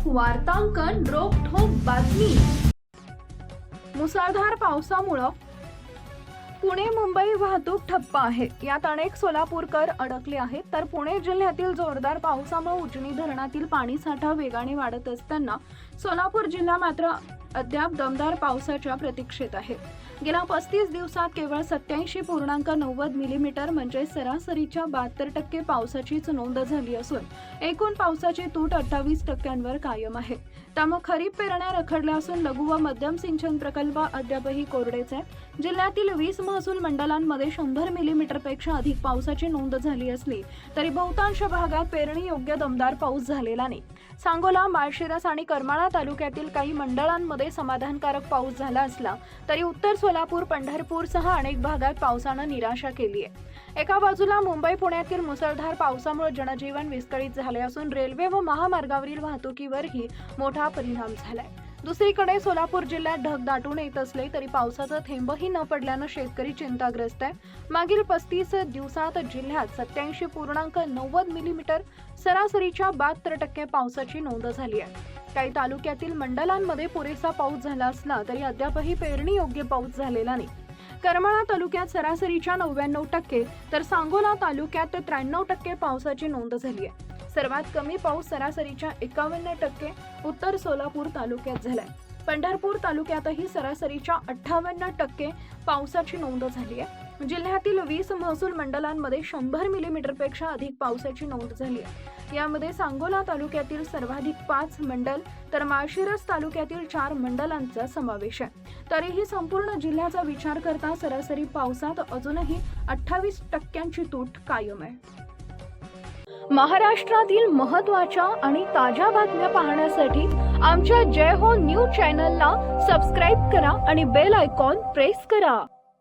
वार्तांकन रोखठोक बातमी। मुसळधार पावसामुळे पुणे मुंबई वाहतूक ठप्प आहे। यात अनेक सोलापूरकर अडकले आहेत। तर पुणे जिल्ह्यातील जोरदार पावसामुळे उजनी धरणातील पाणीसाठा वेगाने वाढत असताना सोलापूर जिल्हा मात्र अद्याप दमदार पावसाच्या प्रतीक्षेत आहे। गेल्या 35 दिवसात केवळ 87.90 मिलीमीटर म्हणजे सरासरीच्या 72% पावसाचीच नोंद झाली असून एकूण पावसाची तूट 28% कायम आहे। त्यामुळे खरीप पेरण्या रखडल्या असून लघु व मध्यम सिंचन प्रकल्प अद्यापही कोरडेच आहेत। जिल्ह्यातील 20 महसूल मंडळांमध्ये 100 मिलीमीटरपेक्षा अधिक पावसाची नोंद झाली असली तरी बहुतांश भागात पेरणी योग्य दमदार पाऊस झालेला नाही। सांगोला, माळशिरस आणि करमाळा तालुक्यातील काही मंडळांमध्ये समाधानकारक पाऊस झाला असला तरी उत्तर सोलापूर, पंढरपूरसह अनेक भागात पावसानं निराशा केली आहे। एका बाजूला मुंबई पुण्यातील मुसळधार पावसामुळे जनजीवन विस्कळीत झाले असून रेल्वे व महामार्गावरील वाहतुकीवरही मोठा परिणाम झालाय। दुसरीकडे सोलापूर जिल्ह्यात ढग दाटून येत असले तरी पावसाचा थेंबही न पडल्यानं शेतकरी चिंताग्रस्त आहे। मागील 35 दिवसात जिल्ह्यात 87.90 मिलीमीटर सरासरीच्या 72% पावसाची नोंद झाली आहे। काही तालुक्यातील मंडलांमध्ये पुरेसा पाऊस झाला असला तरी अद्यापही पेरणी योग्य पाऊस झालेला नाही। करमाळा तालुक्यात सरासरीच्या 99% तर सांगोला तालुक्यात 93% पावसाची नोंद झाली आहे। सर्वात कमी पाऊस सरासरीच्या 51% उत्तर सोलापूर तालुक्यात झालाय। पंढरपूर तालुक्यातही सरासरीच्या 58% पावसाची नोंद झाली आहे। जिल्ह्यातील 20 महसूल मंडळांमध्ये 100 मिलीमीटरपेक्षा अधिक पावसाची नोंद झाली आहे। यामध्ये सांगोला तालुक्यातील सर्वाधिक 5 मंडल तर माळशिरस तालुक्यातील 4 मंडलांचा समावेश आहे। तरीही संपूर्ण जिल्ह्याचा विचार करता सरासरी पावसात अजूनही 28% तूट कायम आहे। महाराष्ट्रातील महत्त्वाच्या आणि ताज्या बातम्या पाहण्यासाठी आमच्या जय हो न्यूज चॅनलला सबस्क्राइब करा आणि बेल आयकॉन प्रेस करा।